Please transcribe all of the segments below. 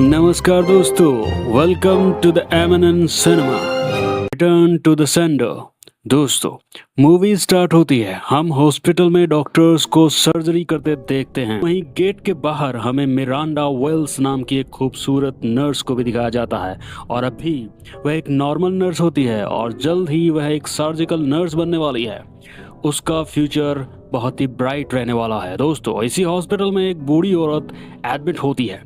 नमस्कार दोस्तों, welcome to the MNN cinema. Return to the sender. दोस्तों, मूवी स्टार्ट होती है। हम हॉस्पिटल में डॉक्टर्स को सर्जरी करते देखते हैं। वहीं गेट के बाहर हमें मिरांडा वेल्स नाम की एक खूबसूरत नर्स को भी दिखाया जाता है। और अभी वह एक नॉर्मल नर्स होती है और जल्द ही वह एक सर्जिकल नर्स बनने वाली है। उसका फ्यूचर बहुत ही ब्राइट रहने वाला है। दोस्तों, इसी हॉस्पिटल में एक बूढ़ी औरत एडमिट होती है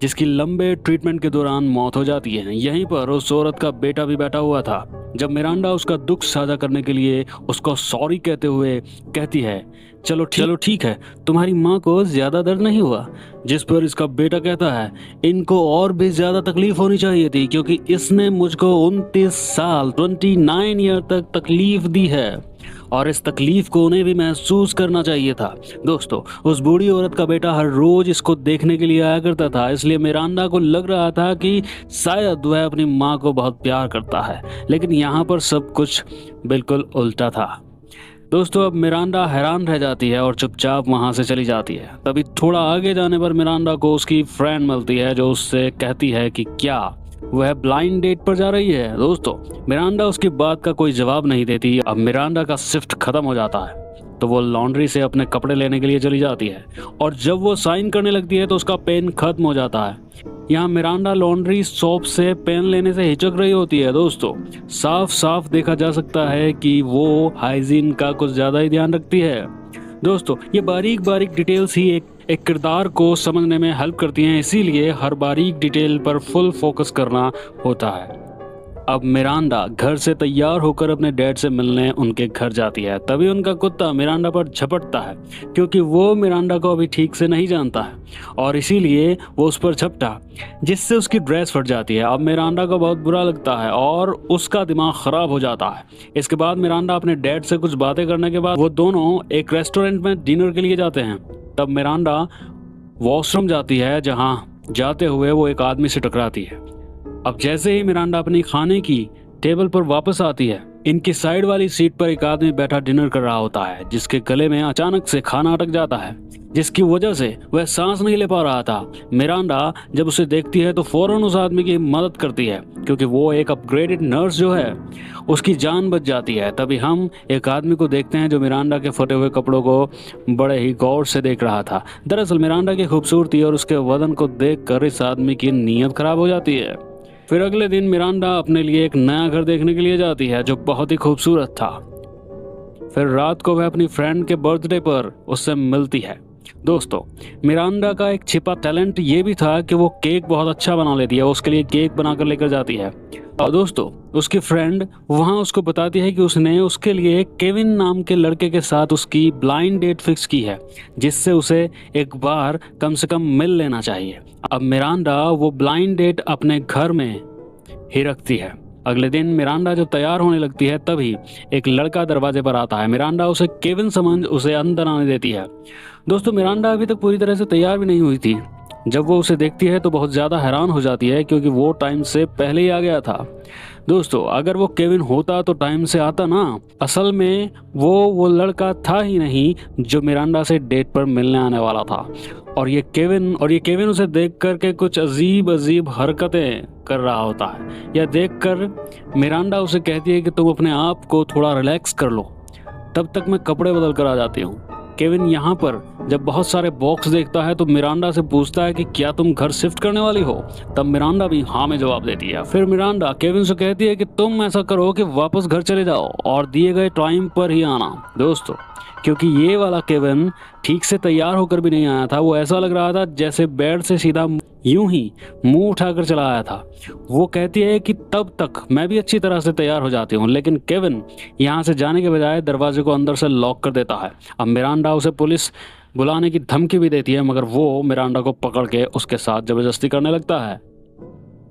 जिसकी लंबे ट्रीटमेंट के दौरान मौत हो जाती है। यहीं पर उस औरत का बेटा भी बैठा हुआ था। जब मिरांडा उसका दुख साझा करने के लिए उसको सॉरी कहते हुए कहती है, चलो ठीक है, तुम्हारी माँ को ज्यादा दर्द नहीं हुआ। जिस पर इसका बेटा कहता है, इनको और भी ज्यादा तकलीफ होनी चाहिए थी क्योंकि इसने मुझको 29 साल 29 ईयर तक तकलीफ दी है और इस तकलीफ को उन्हें भी महसूस करना चाहिए था। दोस्तों, उस बूढ़ी औरत का बेटा हर रोज इसको देखने के लिए आया करता था, इसलिए मिरांडा को लग रहा था कि शायद वह अपनी माँ को बहुत प्यार करता है। लेकिन यहाँ पर सब कुछ बिल्कुल उल्टा था। दोस्तों, अब मिरांडा हैरान रह जाती है और चुपचाप वहाँ से चली जाती है। तभी थोड़ा आगे जाने पर मिरांडा को उसकी फ्रेंड मिलती है जो उससे कहती है कि क्या वह ब्लाइंड डेट पर जा रही है। दोस्तों, मिरांडा उसकी बात का कोई जवाब नहीं देती। अब मिरांडा का शिफ्ट खत्म हो जाता है तो वो लॉन्ड्री से अपने कपड़े लेने के लिए चली जाती है और जब वो साइन करने लगती है तो उसका पेन खत्म हो जाता है। यहाँ मिरांडा लॉन्ड्री शॉप से पेन लेने से हिचक रही होती है। दोस्तों, साफ साफ देखा जा सकता है कि वो हाइजीन का कुछ ज़्यादा ही ध्यान रखती है। दोस्तों, ये बारीक बारीक डिटेल्स ही एक किरदार को समझने में हेल्प करती हैं, इसीलिए हर बारीक डिटेल पर फुल फोकस करना होता है। अब मिरांडा घर से तैयार होकर अपने डैड से मिलने उनके घर जाती है। तभी उनका कुत्ता मिरांडा पर झपटता है क्योंकि वो मिरांडा को अभी ठीक से नहीं जानता है और इसीलिए वो उस पर झपटा, जिससे उसकी ड्रेस फट जाती है। अब मिरांडा को बहुत बुरा लगता है और उसका दिमाग खराब हो जाता है। इसके बाद मिरांडा अपने डैड से कुछ बातें करने के बाद वो दोनों एक रेस्टोरेंट में डिनर के लिए जाते हैं। तब मिरांडा वॉशरूम जाती है, जहाँ जाते हुए वो एक आदमी से टकराती है। अब जैसे ही मिरांडा अपनी खाने की टेबल पर वापस आती है, इनकी साइड वाली सीट पर एक आदमी बैठा डिनर कर रहा होता है जिसके गले में अचानक से खाना अटक जाता है, जिसकी वजह से वह सांस नहीं ले पा रहा था। मिरांडा जब उसे देखती है तो फौरन उस आदमी की मदद करती है क्योंकि वो एक अपग्रेडेड नर्स जो है उसकी जान बच जाती है। तभी हम एक आदमी को देखते हैं जो मिरांडा के फटे हुए कपड़ों को बड़े ही गौर से देख रहा था। दरअसल मिरांडा की खूबसूरती और उसके वजन को देखकर इस आदमी की नीयत खराब हो जाती है। फिर अगले दिन मिरांडा अपने लिए एक नया घर देखने के लिए जाती है जो बहुत ही खूबसूरत था। फिर रात को वह अपनी फ्रेंड के बर्थडे पर उससे मिलती है। दोस्तों, मिरांडा का एक छिपा टैलेंट ये भी था कि वो केक बहुत अच्छा बना लेती है। उसके लिए केक बनाकर लेकर जाती है और दोस्तों, उसकी फ्रेंड वहाँ उसको बताती है कि उसने उसके लिए केविन नाम के लड़के के साथ उसकी ब्लाइंड डेट फिक्स की है, जिससे उसे एक बार कम से कम मिल लेना चाहिए। अब मिरांडा वो ब्लाइंड डेट अपने घर में ही रखती है। अगले दिन मिरांडा जब तैयार होने लगती है तभी एक लड़का दरवाजे पर आता है। मिरांडा उसे केविन समझ उसे अंदर आने देती है। दोस्तों, मिरांडा अभी तक पूरी तरह से तैयार भी नहीं हुई थी। जब वो उसे देखती है तो बहुत ज़्यादा हैरान हो जाती है क्योंकि वो टाइम से पहले ही आ गया था। दोस्तों, अगर वो केविन होता तो टाइम से आता ना। असल में वो लड़का था ही नहीं जो मिरांडा से डेट पर मिलने आने वाला था। और ये केविन उसे देख कर के कुछ अजीब अजीब हरकतें कर रहा होता है। यह देखकर मिरांडा उसे कहती है कि तुम अपने आप को थोड़ा रिलैक्स कर लो, तब तक मैं कपड़े बदल कर आ जाती हूँ। केविन यहाँ पर जब बहुत सारे बॉक्स देखता है तो मिरांडा से पूछता है कि क्या तुम घर शिफ्ट करने वाली हो। तब मिरांडा भी हाँ में जवाब देती है। फिर मिरांडा केविन से कहती है कि तुम ऐसा करो कि वापस घर चले जाओ और दिए गए टाइम पर ही आना। दोस्तों, क्योंकि ये वाला केविन ठीक से तैयार होकर भी नहीं आया था, वो ऐसा लग रहा था जैसे बेड से सीधा यूं ही मुंह उठाकर चला आया था। वो कहती है कि तब तक मैं भी अच्छी तरह से तैयार हो जाती हूँ, लेकिन केविन यहाँ से जाने के बजाय दरवाजे को अंदर से लॉक कर देता है। अब मिरांडा उसे पुलिस बुलाने की धमकी भी देती है, मगर वो मिरांडा को पकड़ के उसके साथ जबरदस्ती करने लगता है।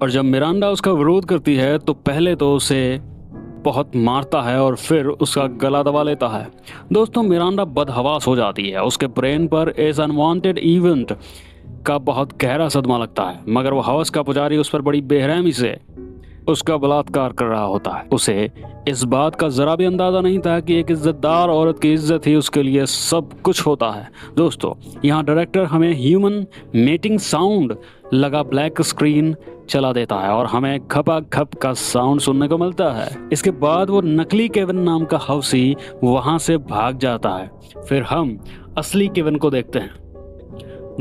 और जब मिरांडा उसका विरोध करती है तो पहले तो उसे बहुत मारता है और फिर उसका गला दबा लेता है। दोस्तों, मिरांडा बदहवास हो जाती है। उसके ब्रेन पर इस अनवांटेड इवेंट का बहुत गहरा सदमा लगता है, मगर वो हवस का पुजारी उस पर बड़ी बेरहमी से उसका बलात्कार कर रहा होता है। उसे इस बात का जरा भी अंदाजा नहीं था कि एक इज्जतदार औरत की इज्जत ही उसके लिए सब कुछ होता है। दोस्तों, यहाँ डायरेक्टर हमें ह्यूमन मेटिंग साउंड लगा ब्लैक स्क्रीन चला देता है और हमें खपा खप का साउंड सुनने को मिलता है। इसके बाद वो नकली केविन नाम का हौसी वहां से भाग जाता है। फिर हम असली केविन को देखते हैं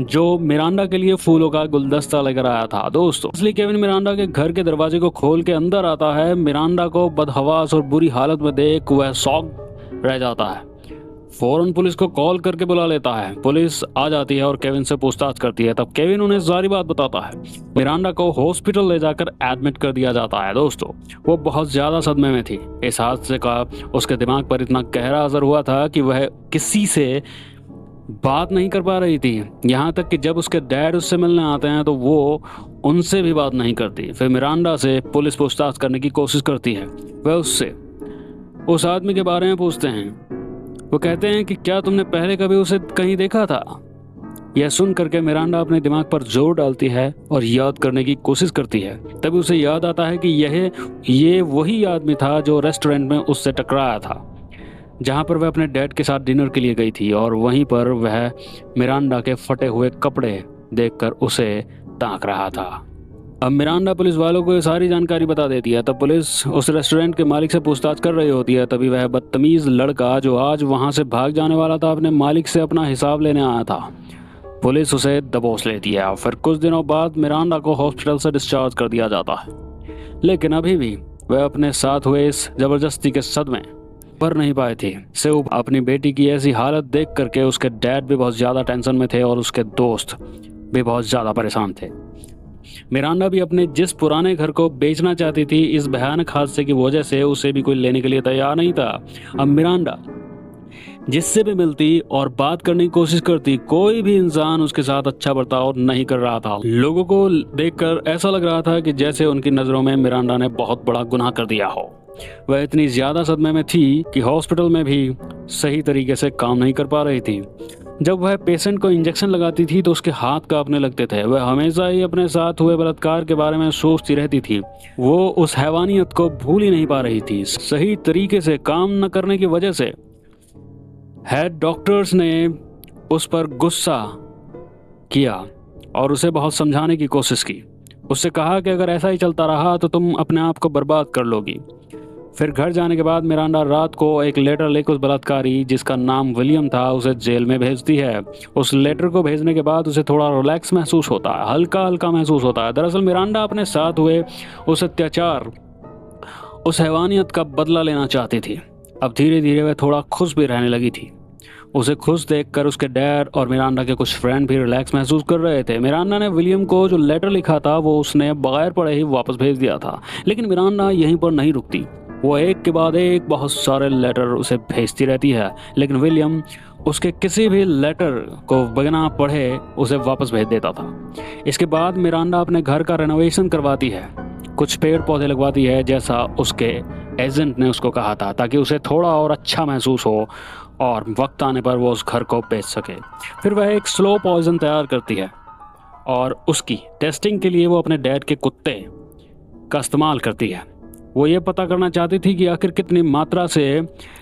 जो मिरांडा के लिए फूलों का गुलदस्ता लेकर आया था। दोस्तों, असली केविन मिरांडा के घर के दरवाजे को खोल के अंदर आता है। मिरांडा को बदहवास और बुरी हालत में देख वह शॉक रह जाता है। फौरन पुलिस को कॉल करके बुला लेता है। पुलिस आ जाती है और केविन से पूछताछ करती है। तब केविन उन्हें सारी बात बताता है। मिरांडा को हॉस्पिटल ले जाकर एडमिट कर दिया जाता है। दोस्तों, वो बहुत ज्यादा सदमे में थी। इस हादसे का उसके दिमाग पर इतना गहरा असर हुआ था कि वह किसी से बात नहीं कर पा रही थी। यहाँ तक कि जब उसके डैड उससे मिलने आते हैं तो वो उनसे भी बात नहीं करती। फिर मिरांडा से पुलिस पूछताछ करने की कोशिश करती है। वह उससे उस आदमी के बारे में पूछते हैं। वो कहते हैं कि क्या तुमने पहले कभी उसे कहीं देखा था? यह सुन करके मिरांडा अपने दिमाग पर जोर डालती है और याद करने की कोशिश करती है। तभी उसे याद आता है कि ये वही आदमी था जो रेस्टोरेंट में उससे टकराया था, जहां पर वह अपने डैड के साथ डिनर के लिए गई थी और वहीं पर वह मिरांडा के फटे हुए कपड़े देखकर उसे ताक रहा था। अब मिरांडा पुलिस वालों को ये सारी जानकारी बता देती है। तब पुलिस उस रेस्टोरेंट के मालिक से पूछताछ कर रही होती है। तभी वह बदतमीज लड़का जो आज वहां से भाग जाने वाला था अपने मालिक से अपना हिसाब लेने आया था। पुलिस उसे दबोच लेती है और फिर कुछ दिनों बाद मिरांडा को हॉस्पिटल से डिस्चार्ज कर दिया जाता है। लेकिन अभी भी वह अपने साथ हुए इस जबरदस्ती के सदमे पर नहीं पाए थे। से अपनी बेटी की ऐसी हालत देख करके उसके डैड भी बहुत ज़्यादा टेंशन में थे और उसके दोस्त भी बहुत ज़्यादा परेशान थे। मिरांडा भी अपने जिस पुराने घर को बेचना चाहती थी, इस भयानक हादसे की वजह से उसे भी कोई लेने के लिए तैयार नहीं था। अब मिरांडा जिससे भी मिलती और बात करने की कोशिश करती, कोई भी इंसान उसके साथ अच्छा बर्ताव नहीं कर रहा था। लोगों को देखकर ऐसा लग रहा था कि जैसे उनकी नज़रों में मिरांडा ने बहुत बड़ा गुनाह कर दिया हो। वह इतनी ज़्यादा सदमे में थी कि हॉस्पिटल में भी सही तरीके से काम नहीं कर पा रही थी। जब वह पेशेंट को इंजेक्शन लगाती थी तो उसके हाथ कांपने लगते थे। वह हमेशा ही अपने साथ हुए बलात्कार के बारे में सोचती रहती थी। वो उस हैवानियत को भूल ही नहीं पा रही थी। सही तरीके से काम न करने की वजह से हेड डॉक्टर्स ने उस पर गुस्सा किया और उसे बहुत समझाने की कोशिश की। उससे कहा कि अगर ऐसा ही चलता रहा तो तुम अपने आप को बर्बाद कर लोगी। फिर घर जाने के बाद मिरांडा रात को एक लेटर लेकर उस बलात्कारी, जिसका नाम विलियम था, उसे जेल में भेजती है। उस लेटर को भेजने के बाद उसे थोड़ा रिलैक्स महसूस होता है, हल्का हल्का महसूस होता है। दरअसल मिरांडा अपने साथ हुए उस अत्याचार, उस हैवानियत का बदला लेना चाहती थी। अब धीरे धीरे वह थोड़ा खुश भी रहने लगी थी। उसे खुश देखकर उसके डैड और मिरांडा के कुछ फ्रेंड भी रिलैक्स महसूस कर रहे थे। मिरांडा ने विलियम को जो लेटर लिखा था वो उसने बगैर पढ़े ही वापस भेज दिया था। लेकिन मिरांडा यहीं पर नहीं रुकती। वो एक के बाद एक बहुत सारे लेटर उसे भेजती रहती है, लेकिन विलियम उसके किसी भी लेटर को बिना पढ़े उसे वापस भेज देता था। इसके बाद मिरांडा अपने घर का रेनोवेशन करवाती है, कुछ पेड़ पौधे लगवाती है जैसा उसके एजेंट ने उसको कहा था, ताकि उसे थोड़ा और अच्छा महसूस हो और वक्त आने पर वो उस घर को बेच सके। फिर वह एक स्लो पॉइजन तैयार करती है और उसकी टेस्टिंग के लिए वो अपने डैड के कुत्ते का इस्तेमाल करती है। वो ये पता करना चाहती थी कि आखिर कितनी मात्रा से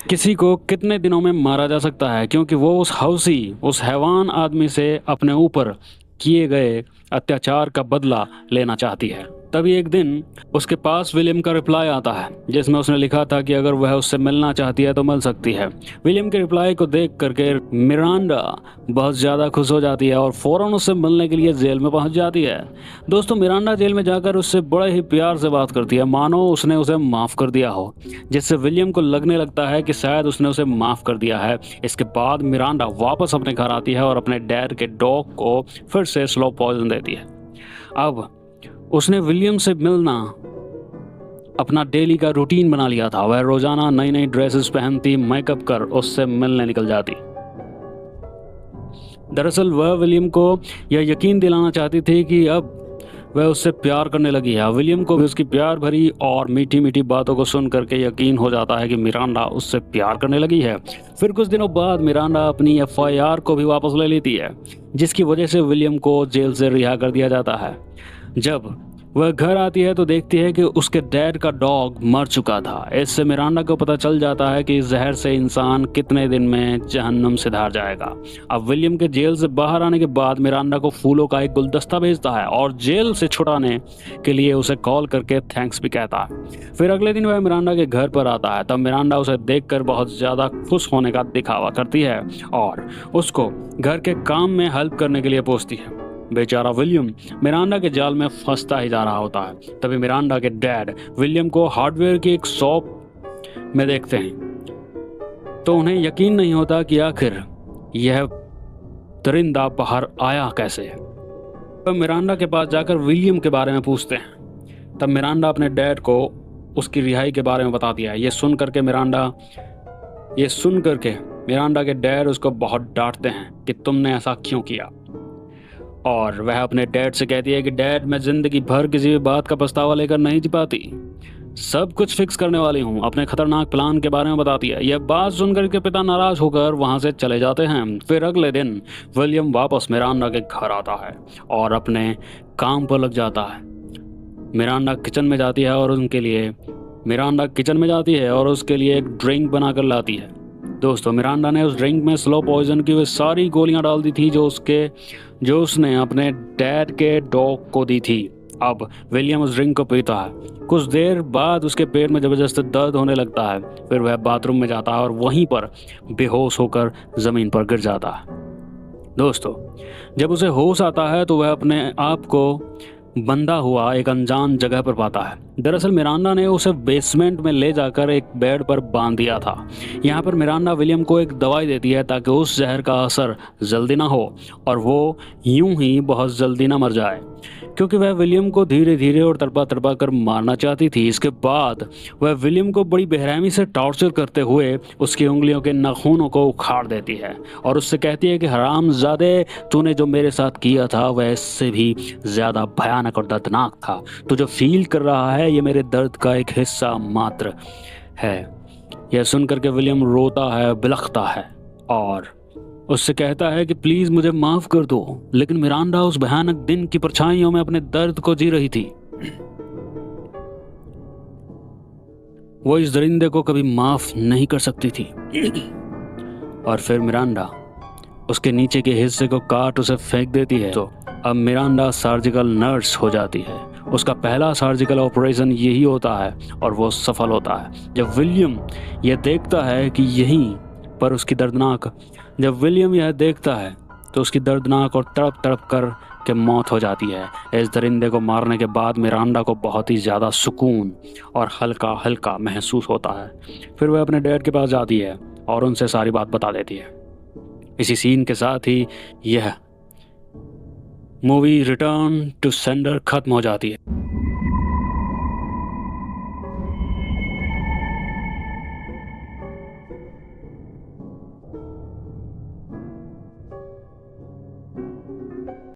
किसी को कितने दिनों में मारा जा सकता है, क्योंकि वो उस हौसी, उस हैवान आदमी से अपने ऊपर किए गए अत्याचार का बदला लेना चाहती है। तभी एक दिन उसके पास विलियम का रिप्लाई आता है, जिसमें उसने लिखा था कि अगर वह उससे मिलना चाहती है तो मिल सकती है। विलियम के रिप्लाई को देख करके मिरांडा बहुत ज़्यादा खुश हो जाती है और फ़ौरन उससे मिलने के लिए जेल में पहुंच जाती है। दोस्तों, मिरांडा जेल में जाकर उससे बड़े ही प्यार से बात करती है, मानो उसने उसे माफ़ कर दिया हो, जिससे विलियम को लगने लगता है कि शायद उसने उसे माफ़ कर दिया है। इसके बाद मिरांडा वापस अपने घर आती है और अपने डैड के डॉग को फिर से स्लो पॉइजन देती है। अब उसने विलियम से मिलना अपना डेली का रूटीन बना लिया था। वह रोजाना नई नई ड्रेसेस पहनती, मेकअप कर उससे मिलने निकल जाती। दरअसल वह विलियम को यह यकीन दिलाना चाहती थी कि अब वह उससे प्यार करने लगी है। विलियम को भी उसकी प्यार भरी और मीठी मीठी बातों को सुन करके यकीन हो जाता है कि मिरांडा उससे प्यार करने लगी है। फिर कुछ दिनों बाद मिरांडा अपनी FIR को भी वापस ले लेती है, जिसकी वजह से विलियम को जेल से रिहा कर दिया जाता है। जब वह घर आती है तो देखती है कि उसके डैड का डॉग मर चुका था। इससे मिरांडा को पता चल जाता है कि इस जहर से इंसान कितने दिन में जहन्नुम से धार जाएगा। अब विलियम के जेल से बाहर आने के बाद मिरांडा को फूलों का एक गुलदस्ता भेजता है और जेल से छुड़ाने के लिए उसे कॉल करके थैंक्स भी कहता है। फिर अगले दिन वह मिरांडा के घर पर आता है। तब मिरांडा उसे देखकर बहुत ज़्यादा खुश होने का दिखावा करती है और उसको घर के काम में हेल्प करने के लिए पूछती है। बेचारा विलियम मिरांडा के जाल में फंसता ही जा रहा होता है। तभी मिरांडा के डैड विलियम को हार्डवेयर की एक शॉप में देखते हैं तो उन्हें यकीन नहीं होता कि आखिर यह दरिंदा बाहर आया कैसे। तब मिरांडा के पास जाकर विलियम के बारे में पूछते हैं। तब मिरांडा अपने डैड को उसकी रिहाई के बारे में बताती है। ये सुन करके मिरांडा के डैड उसको बहुत डांटते हैं कि तुमने ऐसा क्यों किया। और वह अपने डैड से कहती है कि डैड, मैं जिंदगी भर किसी भी बात का पछतावा लेकर नहीं जी पाती, सब कुछ फिक्स करने वाली हूँ। अपने खतरनाक प्लान के बारे में बताती है। यह बात सुनकर के पिता नाराज होकर वहाँ से चले जाते हैं। फिर अगले दिन विलियम वापस मिरांडा के घर आता है और अपने काम पर लग जाता है। मिरांडा किचन में जाती है और उसके लिए एक ड्रिंक बनाकर लाती है। दोस्तों, मिरांडा ने उस ड्रिंक में स्लो पॉइजन की वे सारी गोलियां डाल दी थी जो उसने अपने डैड के डॉग को दी थी। अब विलियम उस ड्रिंक को पीता है। कुछ देर बाद उसके पेट में जबरदस्त दर्द होने लगता है। फिर वह बाथरूम में जाता है और वहीं पर बेहोश होकर ज़मीन पर गिर जाता है। दोस्तों, जब उसे होश आता है तो वह अपने आप को बंधा हुआ एक अनजान जगह पर पाता है। दरअसल मिरांडा ने उसे बेसमेंट में ले जाकर एक बेड पर बांध दिया था। यहाँ पर मिरांडा विलियम को एक दवाई देती है ताकि उस जहर का असर जल्दी ना हो और वो यूं ही बहुत जल्दी ना मर जाए, क्योंकि वह विलियम को धीरे धीरे और तड़पा तड़पा कर मारना चाहती थी। इसके बाद वह विलियम को बड़ी बेरहमी से टॉर्चर करते हुए उसकी उंगलियों के नाखूनों को उखाड़ देती है और उससे कहती है कि हरामजादे, तूने जो मेरे साथ किया था वह इससे भी ज़्यादा भयानक और दर्दनाक था। तू जो फील कर रहा है ये मेरे दर्द का एक हिस्सा मात्र है। यह सुनकर के विलियम रोता है, बिलखता है और उससे कहता है कि प्लीज मुझे माफ कर दो। लेकिन मिरांडा उस भयानक दिन की परछाइयों में अपने दर्द को जी रही थी। वो इस दरिंदे को कभी माफ नहीं कर सकती थी। और फिर मिरांडा उसके नीचे के हिस्से को काट उसे फेंक देती है। तो अब मिरांडा सर्जिकल नर्स हो जाती है। उसका पहला सर्जिकल ऑपरेशन यही होता है और वो सफल होता है। जब विलियम यह देखता है तो उसकी दर्दनाक और तड़प तड़प कर के मौत हो जाती है। इस दरिंदे को मारने के बाद मिरांडा को बहुत ही ज़्यादा सुकून और हल्का हल्का महसूस होता है। फिर वह अपने डैड के पास जाती है और उनसे सारी बात बता देती है। इसी सीन के साथ ही यह मूवी रिटर्न टू सेंडर खत्म हो जाती है।